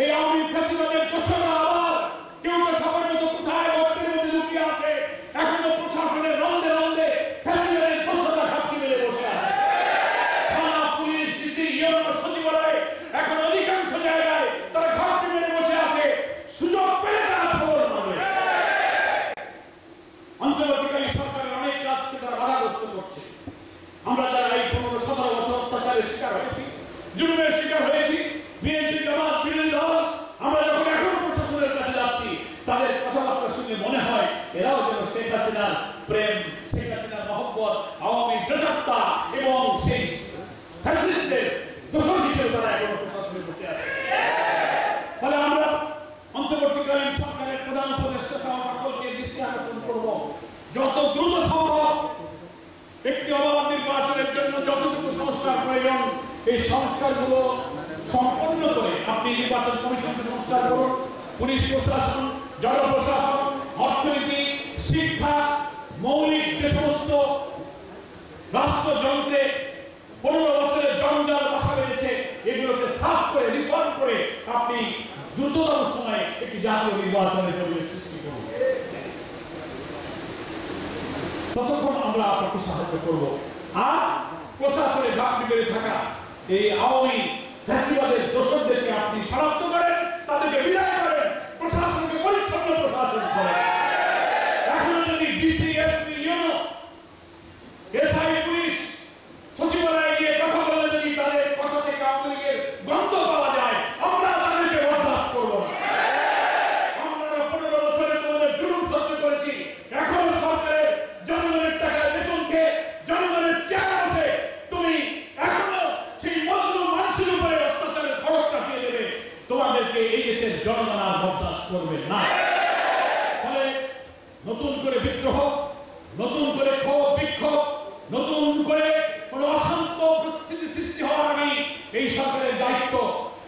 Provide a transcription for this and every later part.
এই আওয়ামী ফ্যাসিবাদের দোষরা আবার কেউ তো সবার মতো কোথায় গর্তের মধ্যে লুকিয়ে আছে, এখনো প্রশাসনের রন্ধে রন্ধে ফ্যাসিবাদের দোষরা ঘাপটি মেরে বসে আছে। থানা, পুলিশ, ডিসি, ইউনো, সচিবালয় এখন অধিকাংশ জায়গায় তারা ঘাপটি মেরে বসে আছে, সুযোগ পেলে তারা খবর মারবে। অন্তর্বর্তীকালীন সরকারের অনেক কাজকে তারা বাধাগ্রস্ত করছে। আমরা যারা এই 15-17 বছর অত্যাচারের শিকার হয়েছি, জুলুমের শিকার হয়েছি, বিএনপি, জামাত, বিরোধী দল, আমরা যখন এখনো প্রশাসনের কাছে যাচ্ছি, তাদের কথাবার্তা শুনে মনে হয় এরাও যেন শেখ হাসিনার প্রেম, শেখ হাসিনার মহব্বত, আওয়ামী প্রেতাত্মা এবং সেই ফ্যাসিস্টদের দোষর হিসেবে তারা এখনো প্রশাসনে বসে আছে। ফলে আমরা অন্তর্বর্তীকালীন সরকারের প্রধান উপদেষ্টা সহ সকলকে দৃষ্টি আকর্ষণ করব, যত দ্রুত সম্ভব একটি অবাধ নির্বাচনের জন্য যতটুকু সংস্কার প্রয়োজন এই সংস্কারগুলো সম্পন্ন করে আপনি নির্বাচন কমিশনকে সংস্কার করুন। পুলিশ প্রশাসন, জনপ্রশাসন, অর্থনীতি, শিক্ষা, মৌলিক যে সমস্ত রাষ্ট্রযন্ত্রে 15 বছরের জঞ্জাল বাসা বেঁধেছে এগুলোকে সাফ করে রিফর্ম করে আপনি দ্রুততম সময়ে একটি জাতীয় নির্বাচনের পরিবেশ সৃষ্টি করুন। ততক্ষণ আমরা আপনাকে সাহায্য করব। আর প্রশাসনে ঘাটতি বেড়ে থাকা এই আওয়ামী ফ্যাসিবাদের দোষরদেরকে আপনি শনাক্ত করেন, তাদেরকে বিদায় করেন, প্রশাসনকে পরিচ্ছন্ন প্রশাসন করেন। এখন যদি DC, SP, UNO, SI, police, সচিবালয়ে গিয়ে কথা বলে যদি তাদের কথা থেকে আওয়ামীদের গন্ধ পাওয়া যায়, আমরা তাদেরকে বরদাস্ত করব না। আমরা 15 বছরে তোমাদের জুলুম সহ্য করেছি, এখন সরকারের জনগণের টাকায় বেতন খেয়ে জনগণের চেয়ার বসে তুমি এখনো সেই মজলুম মানুষের উপরে অত্যাচারের খড়গ চাপিয়ে দেবে, তোমাদেরকে এই দেশের জনগণ আর বরদাস্ত করবে না। ফলে নতুন করে বিদ্রোহ, নতুন করে ক্ষোভ বিক্ষোভ, নতুন করে কোনো অশান্ত পরিস্থিতি সৃষ্টি হওয়ার আগেই এই সরকারের দায়িত্ব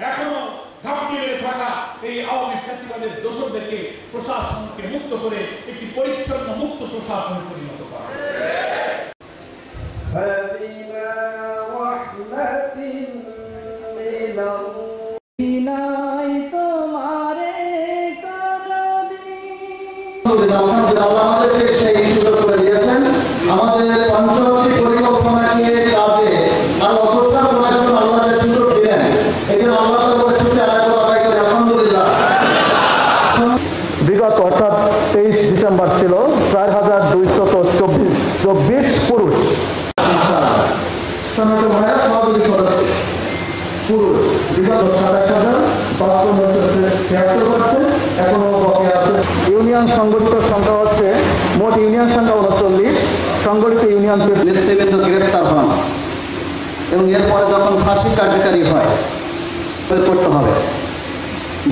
এখনো ঘাপটি মেরে থাকা এই আওয়ামী ফ্যাসিবাদের দোষরদেরকে প্রশাসনকে মুক্ত করে একটি পরিচ্ছন্ন মুক্ত প্রশাসনে পরিণত করা। আমাদেরকে সেই সুযোগ করে দিয়েছেন, আমাদের পঞ্চবার্ষিক পরিকল্পনাকে কাজে আরো অগ্রসর করার জন্য আল্লাহকে সুযোগ দিলেন। এজন্য আল্লাহর উপরে শুকরিয়া আদায় করি আলহামদুলিল্লাহ। বিগত অর্থাৎ 23 ডিসেম্বর ছিল 4224 পুরুষ, পুরুষ বিগত 27,576 এখনো বাকি আছে। ইউনিয়ন সংগঠিত সংখ্যা হচ্ছে মোট ইউনিয়ন সংখ্যা 39, সংগঠিত ইউনিয়ন নেতৃবৃন্দ গ্রেফতার হন এবং এরপরে যখন ফাঁসি কার্যকারী হয় করতে হবে।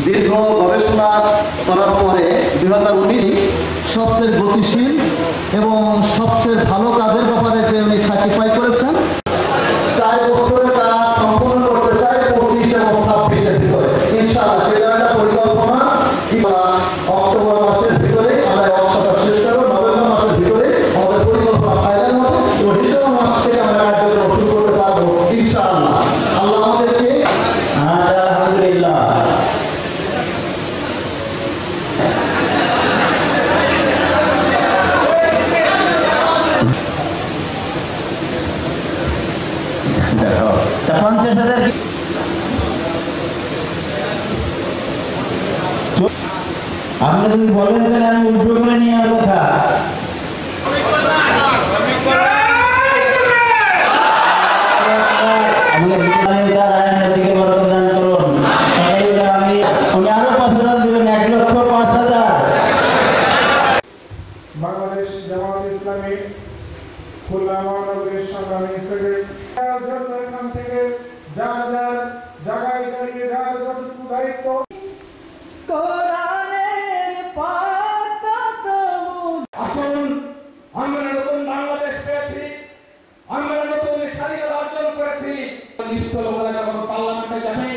দীর্ঘ গবেষণা করার পরে 2019 সবচেয়ে গতিশীল এবং সবচেয়ে ভালো কাজের ব্যাপারে যে উনি সার্টিফাই করেছেন, 4 বছরের কাজ সম্পূর্ণ করতে চাই 25 এবং 26-এর ভিতরে ইনশাআল্লাহ। সেটা একটা পরিকল্পনা, অক্টোবর মাসের ভিতরে আমরা ওয়ার্কশপটা শেষ করব, নভেম্বর মাসের ভিতরে আমাদের পরিকল্পনা ফাইনাল হবে এবং ডিসেম্বর মাস থেকে আমরা কার্যক্রম শুরু করতে পারবো ইনশাআল্লাহ। আল্লাহ আমাদেরকে আলহামদুলিল্লাহ। আপনি যদি বলেন তাহলে আমি উল্টো করে নিয়ে আসবো। বাংলাদেশ জামাত ইসলামী খুলনা মহানগরীর সংগ্রামী সেক্রেটারি এখান থেকে যার যার জায়গায় দাঁড়িয়ে যার যতটুকু দায়িত্ব আসুন, আমরা নতুন বাংলাদেশ পেয়েছি, আমরা নতুন স্বাধীনতা অর্জন করেছি। লোকেরা যখন পার্লামেন্টে যাবে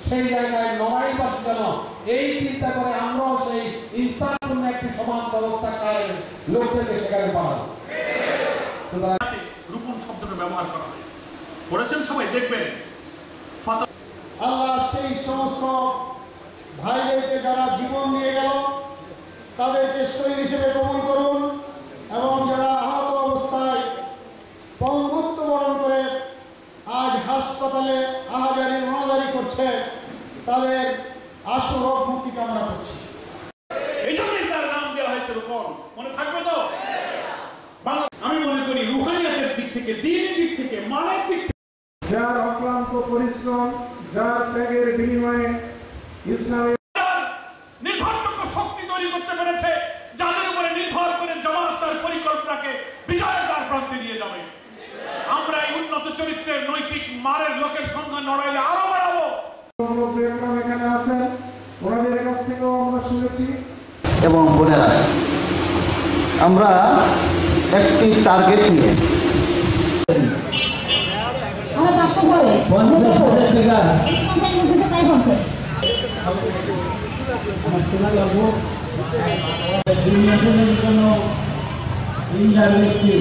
সেই জায়গায় লড়াই বাঁচানো এই চিন্তা করে আমরাও সেই ইনসাফপূর্ণ একটি সমাজ ব্যবস্থা কায়েম লোকদেরকে সেখানে বাড়াবো। রূপন শব্দটা ব্যবহার করা করেছেন সবাই দেখবেন। আল্লাহ সেই সমস্ত শহীদ হিসেবে কবুল করুন এবং যারা আহত অবস্থায় পঙ্গুত্ব বরণ করে আজ হাসপাতালে আহাজারি রোনাজারি করছে তাদের আশু রোগ মুক্তি কামনা করছি। এই জন্যই তার নাম দেওয়া হয়েছে রূপন। মনে থাকবে তো? আমি মনে করি রুহানিয়াতের দিক থেকে, দ্বীনের দিক থেকে, মানের দিক থেকে যার অক্লান্ত পরিশ্রম, যার ত্যাগের বিনিময়ে ইসলামের নির্ভরযোগ্য শক্তি তৈরি করতে পেরেছে, যাদের উপরে নির্ভর করে জামাত তার পরিকল্পনাকে বিজয়ের দ্বার প্রান্তে নিয়ে যাবে। আমরা এই উন্নত চরিত্রের নৈতিক মানের লোকের সংখ্যা নড়াইলে আরো বাড়াবো। এখানে আছেন, ওনাদের কাছ থেকেও আমরা শুনেছি। এবং বোনেরা, আমরা একটি টার্গেট নিয়ে আমার 500 পরে 50,000 টাকা কোম্পানি মধ্যে তাই 50 আমার শোনা লাগবো 2 মাসের জন্য ইনডাইরেক্টলি